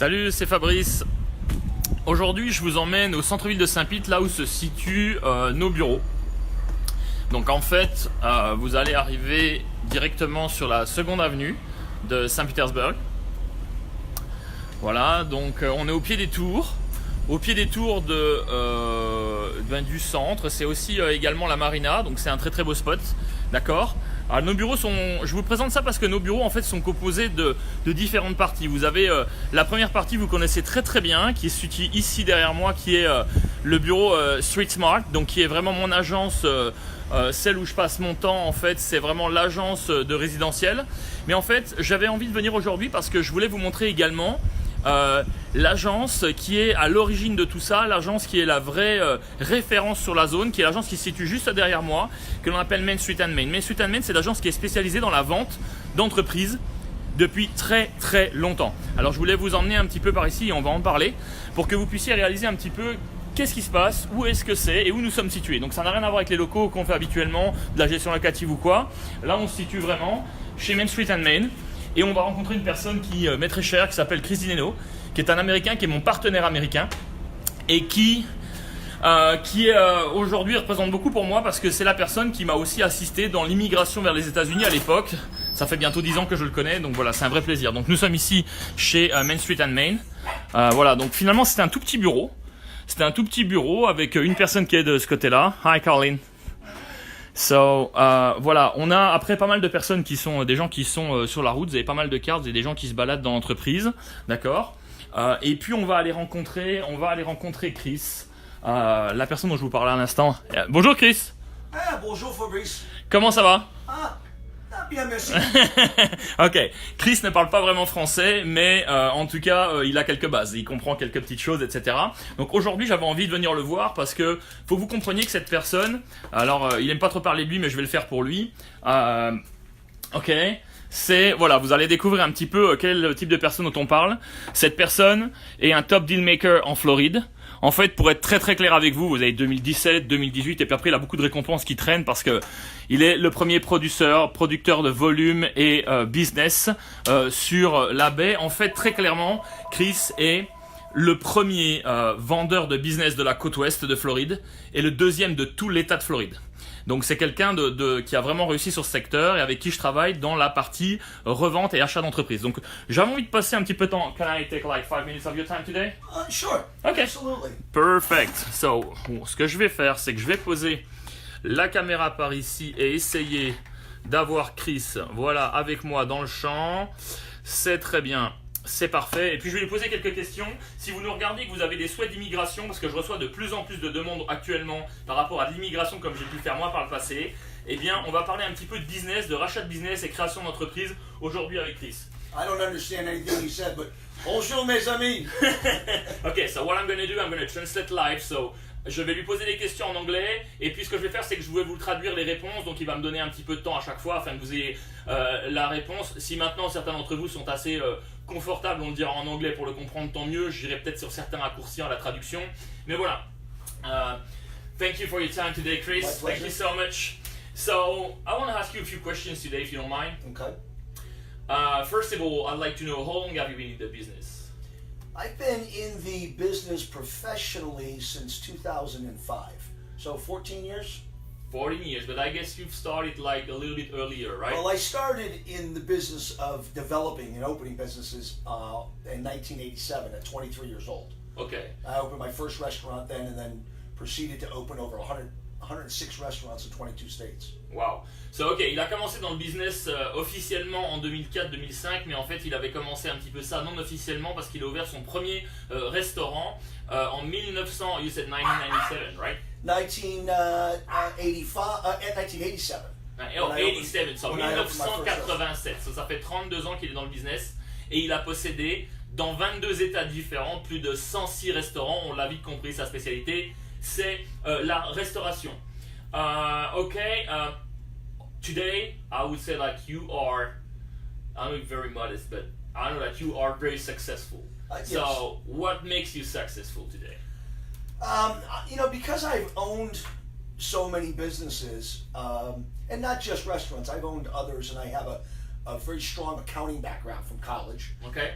Salut, c'est Fabrice. Aujourd'hui, je vous emmène au centre-ville de Saint-Pit, là où se situent nos bureaux. Donc en fait, vous allez arriver directement sur la seconde avenue de Saint-Pétersbourg. Voilà, donc on est au pied des tours. Au pied des tours du centre, c'est aussi également la marina, donc c'est un très très beau spot, d'accord. Alors, nos bureaux sont, je vous présente ça parce que nos bureaux en fait sont composés de différentes parties. Vous avez la première partie, vous connaissez très très bien, qui est située ici derrière moi, qui est le bureau Street Smart, donc qui est vraiment mon agence, celle où je passe mon temps en fait, c'est vraiment l'agence de résidentiel. Mais en fait, j'avais envie de venir aujourd'hui parce que je voulais vous montrer également l'agence qui est à l'origine de tout ça, l'agence qui est la vraie référence sur la zone, qui est l'agence qui se situe juste derrière moi, que l'on appelle Main Street & Main. Main Street & Main, c'est l'agence qui est spécialisée dans la vente d'entreprises depuis très très longtemps. Alors je voulais vous emmener un petit peu par ici et on va en parler pour que vous puissiez réaliser un petit peu qu'est-ce qui se passe, où est-ce que c'est et où nous sommes situés. Donc ça n'a rien à voir avec les locaux qu'on fait habituellement, de la gestion locative ou quoi. Là on se situe vraiment chez Main Street & Main. Et on va rencontrer une personne qui m'est très chère, qui s'appelle Chris Dineno, qui est un Américain, qui est mon partenaire américain et qui aujourd'hui représente beaucoup pour moi parce que c'est la personne qui m'a aussi assisté dans l'immigration vers les États-Unis à l'époque. Ça fait bientôt 10 ans que je le connais, donc voilà, c'est un vrai plaisir. Donc nous sommes ici chez Main Street & Main. Voilà, donc finalement c'était un tout petit bureau. C'était un tout petit bureau avec une personne qui est de ce côté-là. Hi Caroline. So, voilà, on a après pas mal de personnes qui sont des gens qui sont sur la route, vous avez pas mal de cartes, et des gens qui se baladent dans l'entreprise, d'accord. Et puis on va aller rencontrer Chris, la personne dont je vous parlais à l'instant. Bonjour Chris. Ah, bonjour Fabrice. Comment ça va? Bien, merci. Ok, Chris ne parle pas vraiment français, mais en tout cas, il a quelques bases, il comprend quelques petites choses, etc. Donc aujourd'hui, j'avais envie de venir le voir parce que faut que vous compreniez que cette personne, alors il aime pas trop parler de lui, mais je vais le faire pour lui. Ok, c'est, voilà, vous allez découvrir un petit peu quel type de personne dont on parle. Cette personne est un top deal maker en Floride. En fait, pour être très très clair avec vous, vous avez 2017, 2018 et puis après il a beaucoup de récompenses qui traînent parce que il est le premier producteur de volume et business sur la baie. En fait, très clairement, Chris est le premier vendeur de business de la côte ouest de Floride et le deuxième de tout l'État de Floride. Donc c'est quelqu'un qui a vraiment réussi sur ce secteur et avec qui je travaille dans la partie revente et achat d'entreprise. Donc j'avais envie de passer un petit peu de temps. Can I take like 5 minutes of your time today? Sure. Okay. Absolutely. Perfect. So, ce que je vais faire, c'est que je vais poser la caméra par ici et essayer d'avoir Chris, voilà, avec moi dans le champ. C'est très bien. C'est parfait. Et puis je vais lui poser quelques questions. Si vous nous regardez et que vous avez des souhaits d'immigration, parce que je reçois de plus en plus de demandes actuellement par rapport à l'immigration comme j'ai pu le faire moi par le passé, eh bien on va parler un petit peu de business, de rachat de business et création d'entreprise aujourd'hui avec Chris. I don't understand anything you said, but bonjour mes amis. Ok, so what I'm going to do, I'm going to translate live. So je vais lui poser des questions en anglais et puis ce que je vais faire c'est que je vais vous traduire les réponses, donc il va me donner un petit peu de temps à chaque fois afin que vous ayez la réponse. Si maintenant certains d'entre vous sont assez confortables, on le dira en anglais pour le comprendre, tant mieux. J'irai peut-être sur certains raccourcis en la traduction, mais voilà. Thank you for your time today, Chris. Thank you so much. So I want to ask you a few questions today if you don't mind. Okay. First of all, I'd like to know how long have you been in the business? I've been in the business professionally since 2005. So 14 years? 14 years, but I guess you've started like a little bit earlier, right? Well, I started in the business of developing and opening businesses in 1987 at 23 years old. Okay. I opened my first restaurant then and then proceeded to open over 106 restaurants in 22 states. Wow. So, ok, il a commencé dans le business officiellement en 2004-2005, mais en fait il avait commencé un petit peu ça non officiellement parce qu'il a ouvert son premier restaurant en 1900, you said 1997, right? 1987. Oh, 87, so 1987. So, ça fait 32 ans qu'il est dans le business et il a possédé dans 22 états différents plus de 106 restaurants. On l'a vite compris, sa spécialité c'est la restauration. Today I would say that you are, I'm not very modest, but I know that you are very successful. Yes. So what makes you successful today? You know, because I've owned so many businesses, and not just restaurants, I've owned others, and I have a very strong accounting background from college. Okay.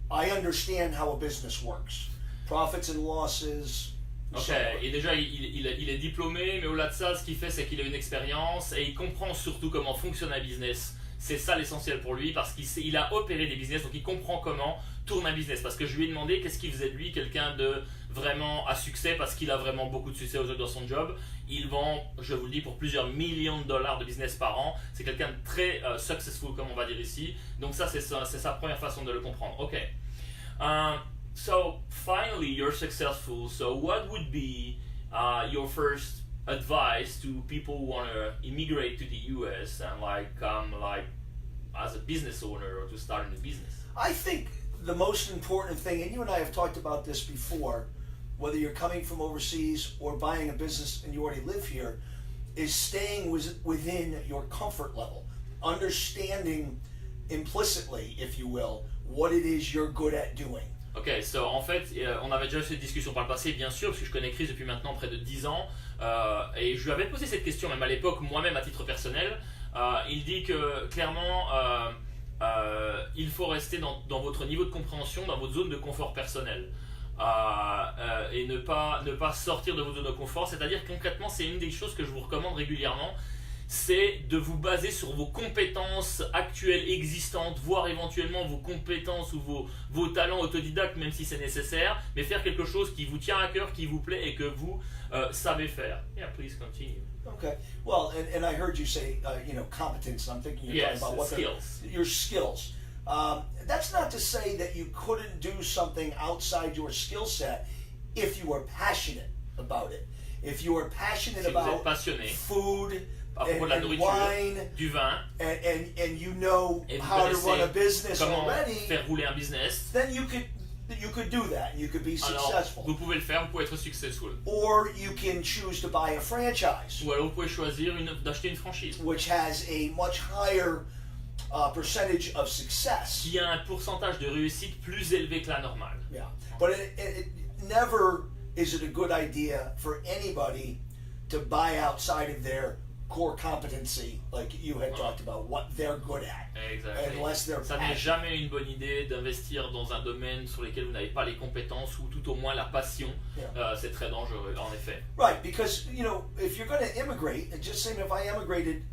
I understand how a business works, profits and losses. Ok, so on. et déjà il est diplômé, mais au-delà de ça, ce qu'il fait, c'est qu'il a une expérience et il comprend surtout comment fonctionne un business. C'est ça l'essentiel pour lui parce qu'il a opéré des business, donc il comprend comment tourne un business. Parce que je lui ai demandé qu'est-ce qui faisait de lui quelqu'un de vraiment à succès, parce qu'il a vraiment beaucoup de succès aujourd'hui dans son job. Il vend, je vous le dis, pour plusieurs millions de dollars de business par an. C'est quelqu'un de très successful, comme on va dire ici. Donc ça, c'est sa première façon de le comprendre. Ok. So finally, you're successful. So what would be your first advice to people who want to immigrate to the US and come as a business owner or to start in the business? I think the most important thing, and you and I have talked about this before, whether you're coming from overseas or buying a business and you already live here, is staying within your comfort level, understanding implicitly, if you will, what it is you're good at doing. Ok, so en fait, on avait déjà eu cette discussion par le passé, bien sûr, parce que je connais Chris depuis maintenant près de 10 ans, et je lui avais posé cette question même à l'époque, moi-même à titre personnel. Il dit que clairement, il faut rester dans votre niveau de compréhension, dans votre zone de confort personnel. Et ne pas sortir de votre zone de confort, c'est-à-dire concrètement, c'est une des choses que je vous recommande régulièrement, c'est de vous baser sur vos compétences actuelles existantes, voire éventuellement vos compétences ou vos talents autodidactes, même si c'est nécessaire, mais faire quelque chose qui vous tient à cœur, qui vous plaît et que vous savez faire. Yeah, please continue. Okay. Well, and I heard you say, competence. I'm thinking you're Yes, talking about skills. your skills. That's not to say that you couldn't do something outside your skill set if you were passionate about it. If you were passionate Si vous êtes about passionné food à propos de la and nourriture, wine, du vin, and you know et vous how to run a connaissez business comment already, faire rouler un business, then you could do that. You could be alors successful. vous pouvez le faire, vous pouvez être successful. Or you can choose to buy a franchise, Ou alors vous pouvez choisir d'acheter une franchise which has a much higher percentage of success. qui a un pourcentage de réussite plus élevé que la normale. Yeah, but it never is it a good idea for anybody to buy outside of their core competency, like you had talked about, what they're good at, Exactly. unless they're Ça n'est passionate. jamais une bonne idée d'investir dans un domaine sur lequel vous n'avez pas les compétences ou tout au moins la passion. Yeah. C'est très dangereux, en effet. Right, because if you're going to immigrate, and just saying if I immigrated,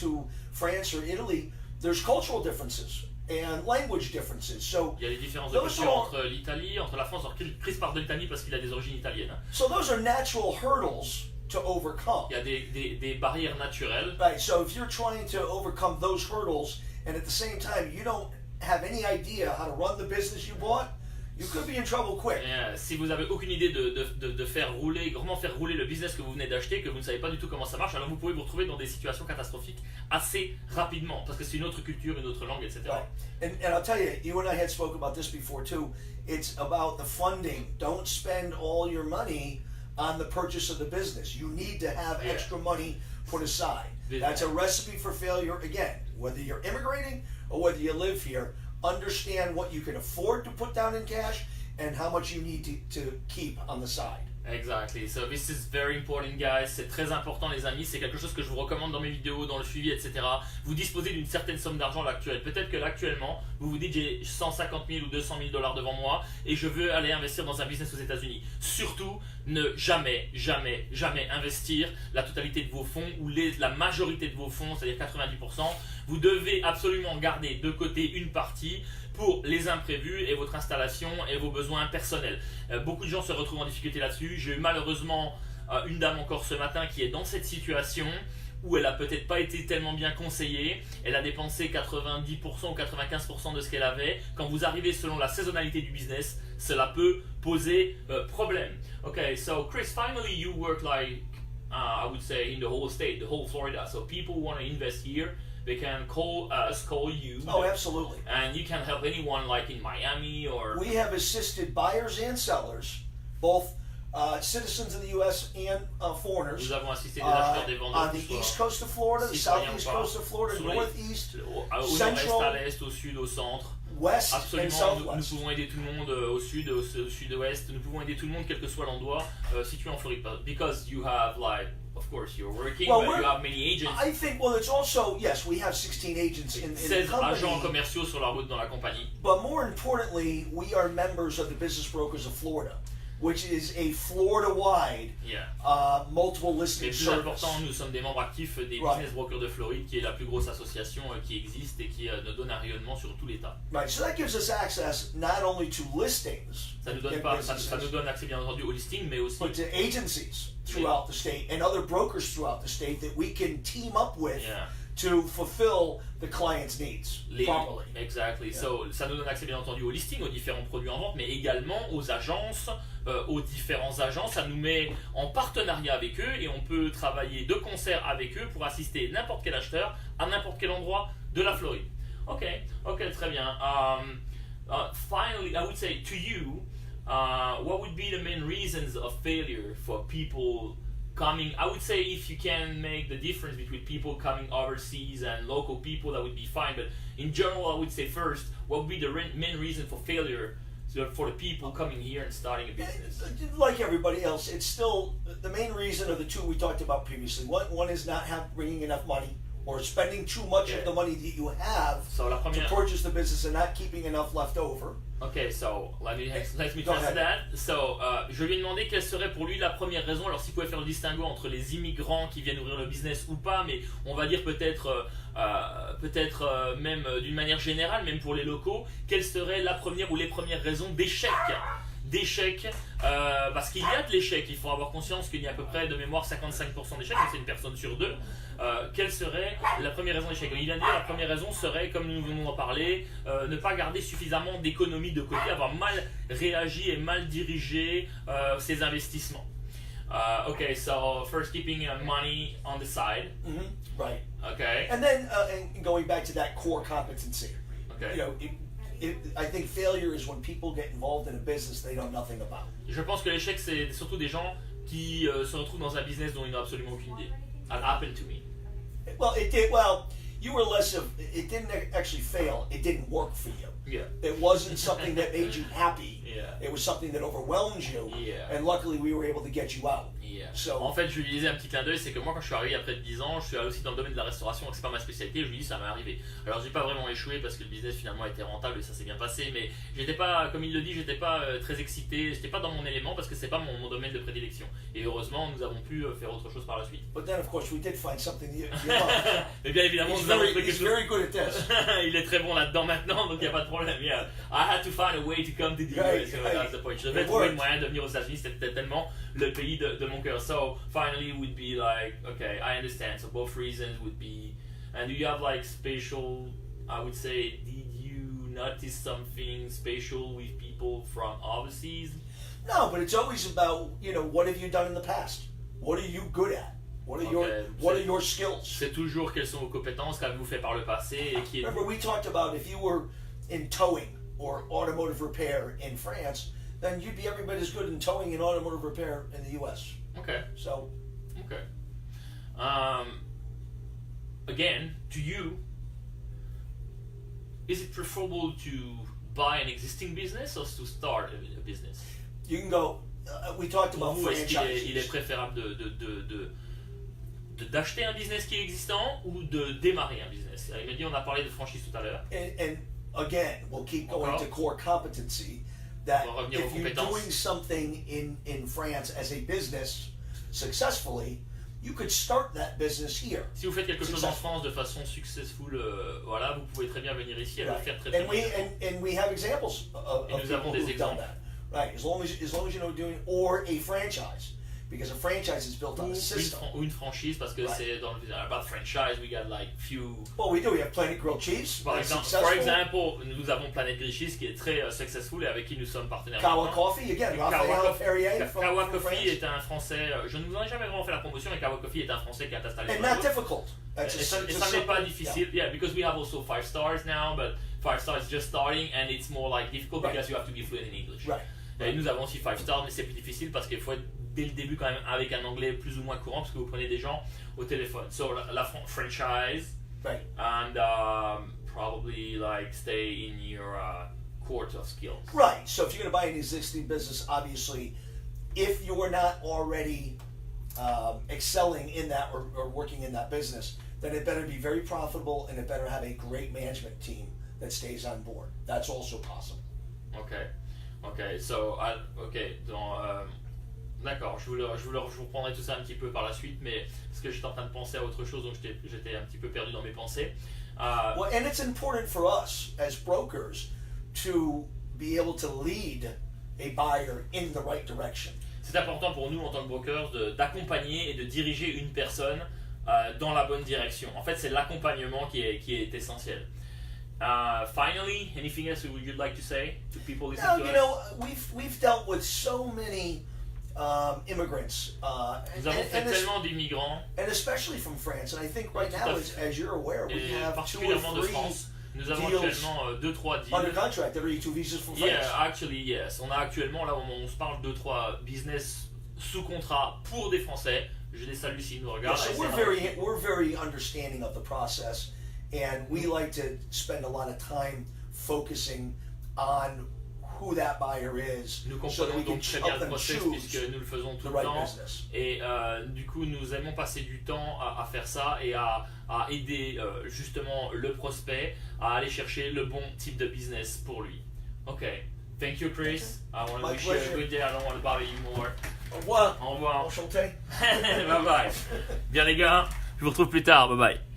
to France or Italy, there's cultural differences and language differences. So Il y a des différences de those culture are, entre l'Italie, entre la France. Alors Chris part de l'Italie parce qu'il a des origines italiennes. so those are natural hurdles to overcome. Il y a des barrières naturelles. Right, so if you're trying to overcome those hurdles, and at the same time you don't have any idea how to run the business you bought, you could be in trouble quick. Et, si vous n'avez aucune idée de faire rouler, comment faire rouler le business que vous venez d'acheter, que vous ne savez pas du tout comment ça marche, alors vous pouvez vous retrouver dans des situations catastrophiques assez rapidement, parce que c'est une autre culture, une autre langue, etc. Right. And I'll tell you, you and I had spoke about this before too. It's about the funding. Don't spend all your money on the purchase of the business. You need to have Yeah. extra money put aside. Yeah. That's a recipe for failure. Again, whether you're immigrating or whether you live here, understand what you can afford to put down in cash and how much you need to keep on the side. Exactly. So this is very important, guys. C'est très important, les amis. C'est quelque chose que je vous recommande dans mes vidéos, dans le suivi, etc. Vous disposez d'une certaine somme d'argent à l'actuel. Peut-être que l'actuellement, vous vous dites j'ai 150 000 ou 200 000 dollars devant moi et je veux aller investir dans un business aux États-Unis. Surtout, ne jamais investir la totalité de vos fonds ou la majorité de vos fonds, c'est-à-dire 90%. Vous devez absolument garder de côté une partie pour les imprévus et votre installation et vos besoins personnels. Beaucoup de gens se retrouvent en difficulté là-dessus. J'ai eu malheureusement une dame encore ce matin qui est dans cette situation où elle a peut-être pas été tellement bien conseillée. Elle a dépensé 90% ou 95% de ce qu'elle avait. Quand vous arrivez selon la saisonnalité du business, cela peut poser problème. Okay, so Chris, finally you work I would say in the whole state, the whole Florida. So people want to invest here. They can call you. Oh, absolutely. And you can help anyone like in Miami or... We have assisted buyers and sellers, both citizens of the U.S. and foreigners. Nous avons assisté des acheteurs, des On vendeurs. the East Coast of Florida, the Southeast Coast of Florida, Northeast, au nord-est, Central, à l'est, au sud, au centre. West, and Absolument, nous Southwest. pouvons aider tout le monde au sud, au sud-ouest. Nous pouvons aider tout le monde, quel que soit l'endroit, situé en Floride. Because you have of course, you're working, Well, but we're- you have many agents. I think, well, it's also, yes, we have 16 agents in the 16 agents company, commerciaux sur la route dans la compagnie. but more importantly, we are members of the Business Brokers of Florida, which is a Florida-wide Yeah. multiple Mais listing plus service. important, nous sommes des membres actifs des Right. Business Brokers de Floride, qui est la plus grosse association qui existe et qui nous donne un rayonnement sur tout l'État. Right, so that gives us access not only to listings, Ça nous donne in pas, ça businesses, nous donne accès bien entendu au listing, mais aussi but to agencies throughout the state and other brokers throughout the state that we can team up with Yeah. to fulfill the client's needs properly. Exactly. So, ça nous donne accès bien entendu au listing, aux différents produits en vente, mais également aux agences, aux différents agents. Ça nous met en partenariat avec eux et on peut travailler de concert avec eux pour assister n'importe quel acheteur à n'importe quel endroit de la Floride. Ok, très bien. Finally, I would say to you, what would be the main reasons of failure for people coming? I would say if you can make the difference between people coming overseas and local people, that would be fine. But in general, I would say first, what would be the main reason for failure for the people coming here and starting a business? Like everybody else, it's still the main reason of the two we talked about previously. One is not bringing enough money or spending too much of the money that you have So la to première. purchase the business and not keeping enough left over. Okay, so let me Go translate ahead. that. So, je lui ai demandé quelle serait pour lui la première raison. Alors, s'il pouvait faire le distinguo entre les immigrants qui viennent ouvrir le business ou pas, mais on va dire peut-être même d'une manière générale, même pour les locaux, quelle serait la première ou les premières raisons d'échec? Parce qu'il y a de l'échec, il faut avoir conscience qu'il y a à peu près de mémoire 55% d'échecs, donc c'est une personne sur deux. Quelle serait la première raison d'échec? Il a dit la première raison serait, comme nous venons d'en parler, ne pas garder suffisamment d'économie de côté, avoir mal réagi et mal dirigé ses investissements. Okay, so first keeping money on the side. Right. Okay. And then and going back to that core competency. Okay. You know, I think failure is when people get involved in a business they know nothing about. Je pense que l'échec, c'est surtout des gens qui se retrouvent dans un business dont ils n'ont absolument aucune idée. That happened to me. Well, it did. Well, you were less of. It didn't actually fail. It didn't work for you. Yeah. It wasn't something that made you happy. Yeah. It was something that overwhelmed you. Yeah. And luckily, we were able to get you out. Yeah. So- En fait, je lui disais un petit clin d'œil, c'est que moi, quand je suis arrivé il y a près de 10 ans, je suis aussi dans le domaine de la restauration, donc c'est pas ma spécialité, je lui dis ça m'est arrivé. Alors, j'ai pas vraiment échoué parce que le business finalement était rentable et ça s'est bien passé, mais j'étais pas, comme il le dit, j'étais pas très excité, j'étais pas dans mon élément parce que c'est pas mon domaine de prédilection. Et heureusement, nous avons pu faire autre chose par la suite. But then, of course, we did find something you love. Mais bien évidemment, he's nous avons trouvé he's quelque chose. very good at this. Il est très bon là-dedans maintenant, donc il n'y a pas de problème. Yeah. I had to find a way to come to the Right, US, so right. that's the point. Je devais It trouver le worked. moyen de venir aux États-Unis, c'était tellement le pays de mon cœur. So finally would be like, okay, I understand. So both reasons would be, and do you have like special, I would say, did you notice something special with people from overseas? No, but it's always about, you know, what have you done in the past? What are you good at? What are Okay, what so- are your skills? C'est toujours quelles sont vos compétences, qu'avez-vous fait par le passé et qui est. Remember, we talked about if you were in towing or automotive repair in France, then you'd be every bit as good in towing and automotive repair in the U.S. Okay. So, Okay. Again, to you, is it preferable to buy an existing business or to start a business? you can go. We talked Pour about vous, est-ce qu'il est franchises. préférable d'acheter un business qui est existant ou de démarrer un business? Il m'a dit, on a parlé de franchise tout à l'heure. And again, we'll keep going Encore. to core competency. That On va revenir aux if you're compétences. doing something in France as a business successfully, you could start that business here. Si vous faites quelque chose en Successful. France de façon successful, voilà, vous pouvez très bien venir ici et le Right. faire très très And we bien. and we have examples of Et nous people avons des who've done exemples. that. Right, as long as you know doing or a franchise, because a franchise is built on a system. Ou une franchise parce que Right. c'est dans le about franchise, we got like few. Well, we do. We have Planet Grilled Cheese. Par that's exemple, successful. nous avons Planet Grilled Cheese qui est très successful et avec qui nous sommes partenaires. Kawa maintenant. Coffee again. Kawa Raphaël Coffee- Ferrier Kawa from Coffee France. est un Français, je ne vous en ai jamais vraiment fait la promotion, mais Kawa Coffee est un Français qui est installé And sur la not côte. difficult. That's Et just, ça it's ça a n'est pas simple- difficile, yeah, because we have also 5 stars now, but 5 stars is just starting and it's more like difficult Right. because you have to be fluent in English. Right. Et nous avons aussi 5 stars, mais c'est plus difficile parce qu'il faut être dès le début quand même avec un anglais plus ou moins courant parce que vous prenez des gens au téléphone. So la franchise Right. and probably like stay in your court of skills. Right. So if you're going to buy an existing business, obviously, if you're not already excelling in that or working in that business, then it better be very profitable and it better have a great management team that stays on board. That's also possible. Ok, d'accord, je vous reprendrai tout ça un petit peu par la suite, mais parce que j'étais en train de penser à autre chose, donc j'étais un petit peu perdu dans mes pensées. Well, and it's important for us as brokers to be able to lead a buyer in the right direction. C'est important pour nous en tant que brokers d'accompagner et de diriger une personne dans la bonne direction. En fait, c'est l'accompagnement qui est essentiel. Finally, anything else would you like to say to people listening to us? You know, we've dealt with so many immigrants. Nous avons fait tellement d'immigrants. And especially from France. And I think right now, as you're aware, we have 2 or 3 de France. Nous avons actuellement 2-3 deals. Under contract, that are E2 visas from France. Yeah, actually, yes. On a actuellement, là où on se parle, 2-3 business sous contrat pour des Français. Je les salue s'ils nous regardent. Yeah, so we're very understanding of the process, and we like to spend a lot of time focusing on who that buyer is. Nous so that comprenons we can donc très bien help le them process choose puisque nous le faisons tout the le right temps. business. Et du coup, nous aimons passer du temps à faire ça et à aider justement le prospect à aller chercher le bon type de business pour lui. Ok. Thank you, Chris. I want to wish you a good day. I don't want to bother you more. Au revoir. Au revoir. Enchanté. Bye bye. Bien les gars, je vous retrouve plus tard. Bye bye.